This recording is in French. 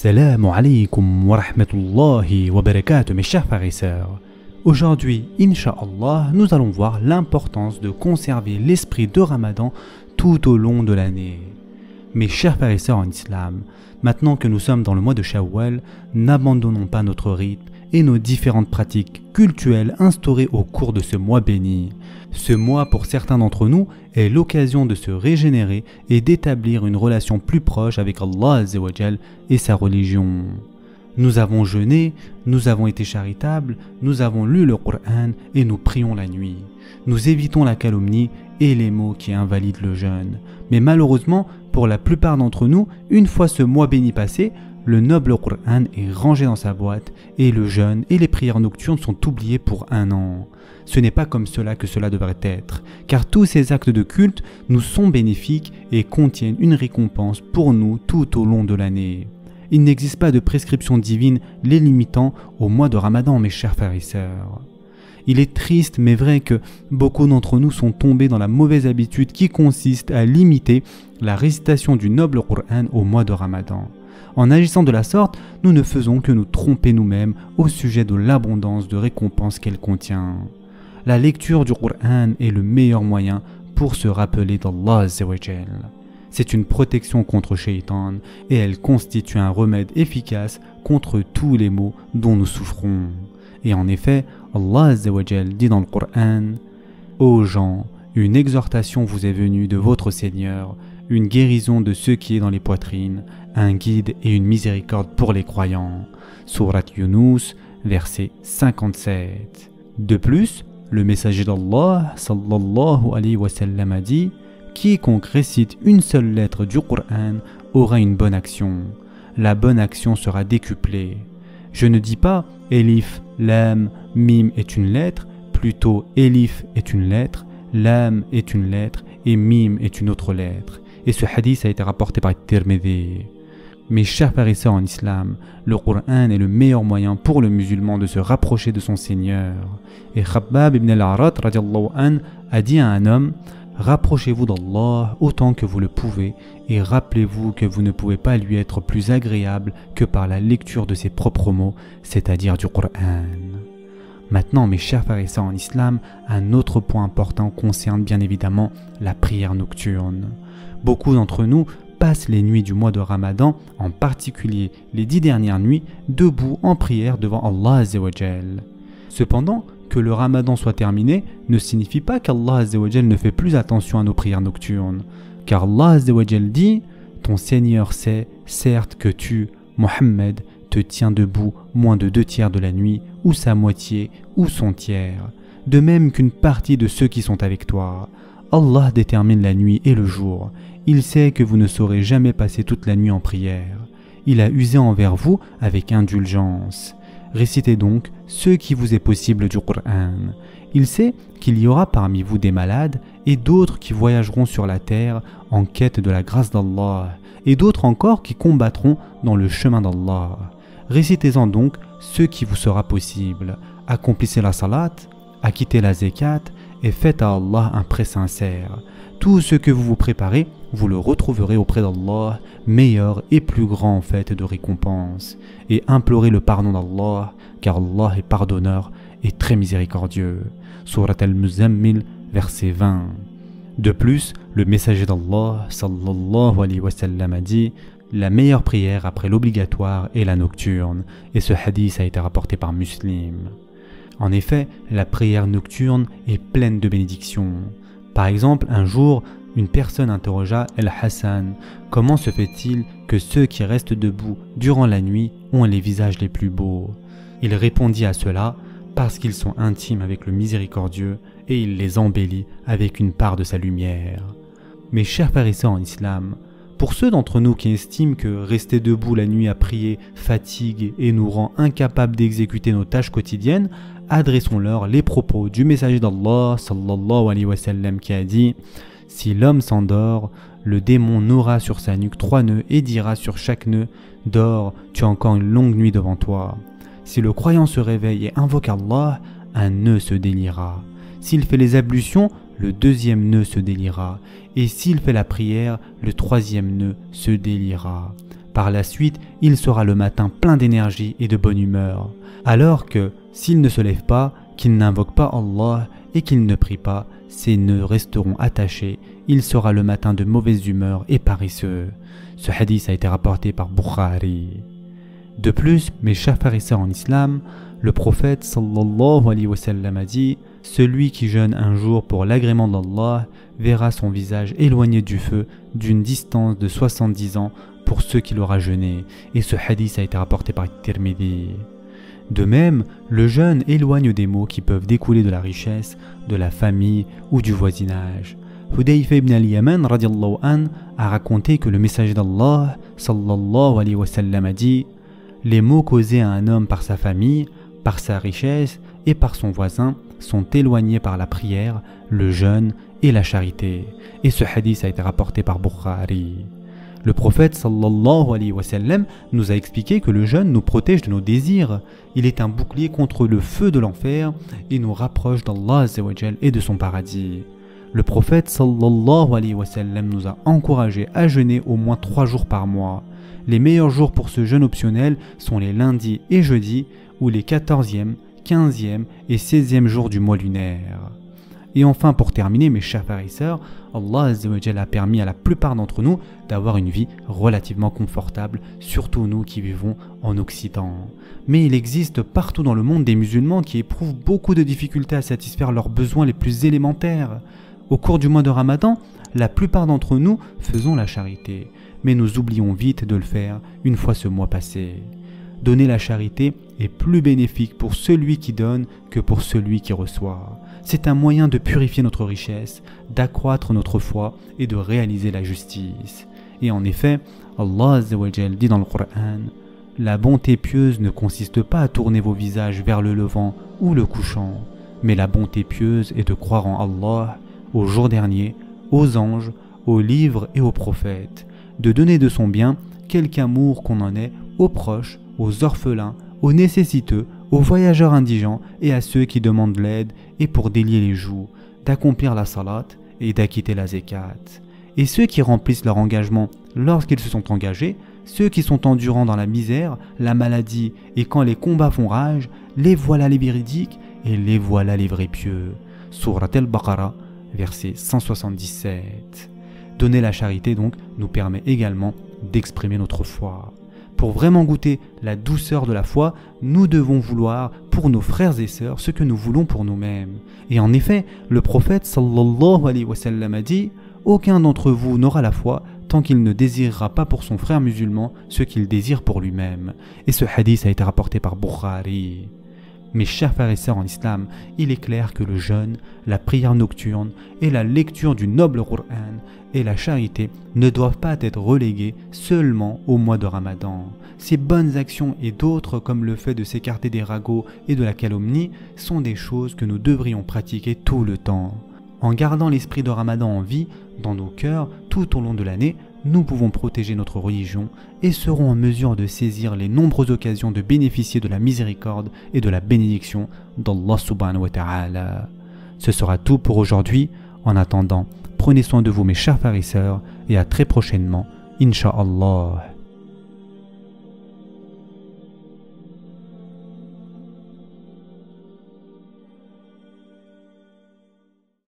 Assalamu alaikum wa rahmatullahi wa barakatuh, mes chers frères et sœurs. Aujourd'hui, Inch'Allah, nous allons voir l'importance de conserver l'esprit de Ramadan tout au long de l'année. Mes chers frères et sœurs en islam, maintenant que nous sommes dans le mois de Shawwal, n'abandonnons pas notre rythme et nos différentes pratiques cultuelles instaurées au cours de ce mois béni. Ce mois, pour certains d'entre nous, est l'occasion de se régénérer et d'établir une relation plus proche avec Allah Azza wa Jal et sa religion. Nous avons jeûné, nous avons été charitables, nous avons lu le Coran et nous prions la nuit. Nous évitons la calomnie et les mots qui invalident le jeûne. Mais malheureusement, pour la plupart d'entre nous, une fois ce mois béni passé, le noble Coran est rangé dans sa boîte et le jeûne et les prières nocturnes sont oubliés pour un an. Ce n'est pas comme cela que cela devrait être, car tous ces actes de culte nous sont bénéfiques et contiennent une récompense pour nous tout au long de l'année. Il n'existe pas de prescription divine les limitant au mois de Ramadan, mes chers frères et sœurs. Il est triste mais vrai que beaucoup d'entre nous sont tombés dans la mauvaise habitude qui consiste à limiter la récitation du noble Coran au mois de Ramadan. En agissant de la sorte, nous ne faisons que nous tromper nous-mêmes au sujet de l'abondance de récompenses qu'elle contient. La lecture du Coran est le meilleur moyen pour se rappeler d'Allah Azza wa Jal. C'est une protection contre Shaitan et elle constitue un remède efficace contre tous les maux dont nous souffrons. Et en effet, Allah Azza wa Jal dit dans le Coran: Ô gens, une exhortation vous est venue de votre Seigneur, une guérison de ce qui est dans les poitrines, un guide et une miséricorde pour les croyants. Surat Yunus, verset 57. De plus, le messager d'Allah, sallallahu alayhi wa sallam, a dit: quiconque récite une seule lettre du Coran aura une bonne action. La bonne action sera décuplée. Je ne dis pas Elif, Lam, Mim est une lettre, plutôt Elif est une lettre, Lam est une lettre et Mim est une autre lettre. Et ce hadith a été rapporté par Tirmidhi. Mes chers frères et sœurs en islam, le Coran est le meilleur moyen pour le musulman de se rapprocher de son Seigneur. Et Khabbab ibn al-Arat radiallahu an a dit à un homme: rapprochez-vous d'Allah autant que vous le pouvez et rappelez-vous que vous ne pouvez pas lui être plus agréable que par la lecture de ses propres mots, c'est-à-dire du Coran. Maintenant, mes chers frères et sœurs en islam, un autre point important concerne bien évidemment la prière nocturne. Beaucoup d'entre nous passent les nuits du mois de Ramadan, en particulier les 10 dernières nuits, debout en prière devant Allah Azza wa Jal. Cependant, que le Ramadan soit terminé ne signifie pas qu'Allah Azza wa Jal ne fait plus attention à nos prières nocturnes. Car Allah Azza wa Jal dit: ton Seigneur sait, certes, que tu, Mohammed, te tiens debout moins de 2/3 de la nuit, ou sa moitié, ou son tiers, de même qu'une partie de ceux qui sont avec toi. Allah détermine la nuit et le jour. Il sait que vous ne saurez jamais passer toute la nuit en prière. Il a usé envers vous avec indulgence. Récitez donc ce qui vous est possible du Coran. Il sait qu'il y aura parmi vous des malades et d'autres qui voyageront sur la terre en quête de la grâce d'Allah et d'autres encore qui combattront dans le chemin d'Allah. Récitez-en donc ce qui vous sera possible. Accomplissez la salat, acquittez la zakat et faites à Allah un prêt sincère. Tout ce que vous vous préparez, vous le retrouverez auprès d'Allah, meilleur et plus grand en fait de récompense. Et implorez le pardon d'Allah, car Allah est pardonneur et très miséricordieux. Surat al-Muzammil, verset 20. De plus, le messager d'Allah, sallallahu alayhi wa sallam, a dit: la meilleure prière après l'obligatoire est la nocturne. Et ce hadith a été rapporté par Muslim. En effet, la prière nocturne est pleine de bénédictions. Par exemple, un jour, une personne interrogea El-Hassan: comment se fait-il que ceux qui restent debout durant la nuit ont les visages les plus beaux? Il répondit à cela: parce qu'ils sont intimes avec le miséricordieux et il les embellit avec une part de sa lumière. Mes chers frères et sœurs en islam, pour ceux d'entre nous qui estiment que rester debout la nuit à prier fatigue et nous rend incapables d'exécuter nos tâches quotidiennes, adressons-leur les propos du messager d'Allah sallallahu alayhi wa sallam qui a dit: si l'homme s'endort, le démon nouera sur sa nuque 3 nœuds et dira sur chaque nœud: dors, tu as encore une longue nuit devant toi. Si le croyant se réveille et invoque Allah, un nœud se déliera. S'il fait les ablutions, le 2e nœud se déliera. Et s'il fait la prière, le 3e nœud se déliera. Par la suite, il sera le matin plein d'énergie et de bonne humeur. Alors que, s'il ne se lève pas, qu'il n'invoque pas Allah et qu'il ne prie pas, ses nœuds resteront attachés. Il sera le matin de mauvaise humeur et paresseux. Ce hadith a été rapporté par Bukhari. De plus, mes chers frères et sœurs en islam, le prophète sallallahu alayhi wa sallam a dit « Celui qui jeûne un jour pour l'agrément d'Allah verra son visage éloigné du feu d'une distance de 70 ans pour ceux qu'il aura jeûné. » Et ce hadith a été rapporté par Tirmidhi. De même, le jeûne éloigne des maux qui peuvent découler de la richesse, de la famille ou du voisinage. Hudayfa ibn al-Yaman radiallahu an a raconté que le messager d'Allah sallallahu alayhi wa sallam a dit « Les maux causés à un homme par sa famille, par sa richesse et par son voisin sont éloignés par la prière, le jeûne et la charité. » Et ce hadith a été rapporté par Bukhari. Le prophète sallallahu alayhi wa sallam nous a expliqué que le jeûne nous protège de nos désirs. Il est un bouclier contre le feu de l'enfer et nous rapproche d'Allah azza wa jal et de son paradis. Le prophète sallallahu alayhi wa sallam nous a encouragé à jeûner au moins 3 jours par mois. Les meilleurs jours pour ce jeûne optionnel sont les lundis et jeudis ou les 14e, 15e et 16e jours du mois lunaire. Et enfin, pour terminer, mes chers frères et sœurs, Allah azza wa jal a permis à la plupart d'entre nous d'avoir une vie relativement confortable, surtout nous qui vivons en Occident. Mais il existe partout dans le monde des musulmans qui éprouvent beaucoup de difficultés à satisfaire leurs besoins les plus élémentaires. Au cours du mois de Ramadan, la plupart d'entre nous faisons la charité, mais nous oublions vite de le faire une fois ce mois passé. Donner la charité est plus bénéfique pour celui qui donne que pour celui qui reçoit. C'est un moyen de purifier notre richesse, d'accroître notre foi et de réaliser la justice. Et en effet, Allah azza wa jal dit dans le Coran « La bonté pieuse ne consiste pas à tourner vos visages vers le levant ou le couchant, mais la bonté pieuse est de croire en Allah, au jour dernier, aux anges, aux livres et aux prophètes, de donner de son bien quelque amour qu'on en ait aux proches, aux orphelins, aux nécessiteux, aux voyageurs indigents et à ceux qui demandent l'aide et pour délier les joues, d'accomplir la salat et d'acquitter la zakat. Et ceux qui remplissent leur engagement lorsqu'ils se sont engagés, ceux qui sont endurants dans la misère, la maladie et quand les combats font rage, les voilà les véridiques et les voilà les vrais pieux. Surat al-Baqarah, verset 177. Donner la charité donc nous permet également d'exprimer notre foi. Pour vraiment goûter la douceur de la foi, nous devons vouloir pour nos frères et sœurs ce que nous voulons pour nous-mêmes. Et en effet, le prophète sallallahu alayhi wa sallam a dit « Aucun d'entre vous n'aura la foi tant qu'il ne désirera pas pour son frère musulman ce qu'il désire pour lui-même. » Et ce hadith a été rapporté par Bukhari. Mes chers frères et sœurs en islam, il est clair que le jeûne, la prière nocturne et la lecture du noble Coran et la charité ne doivent pas être relégués seulement au mois de Ramadan. Ces bonnes actions et d'autres comme le fait de s'écarter des ragots et de la calomnie sont des choses que nous devrions pratiquer tout le temps. En gardant l'esprit de Ramadan en vie dans nos cœurs tout au long de l'année, nous pouvons protéger notre religion et serons en mesure de saisir les nombreuses occasions de bénéficier de la miséricorde et de la bénédiction d'Allah subhanahu wa ta'ala. Ce sera tout pour aujourd'hui. En attendant, prenez soin de vous mes chers frères et sœurs et à très prochainement, Inch'Allah.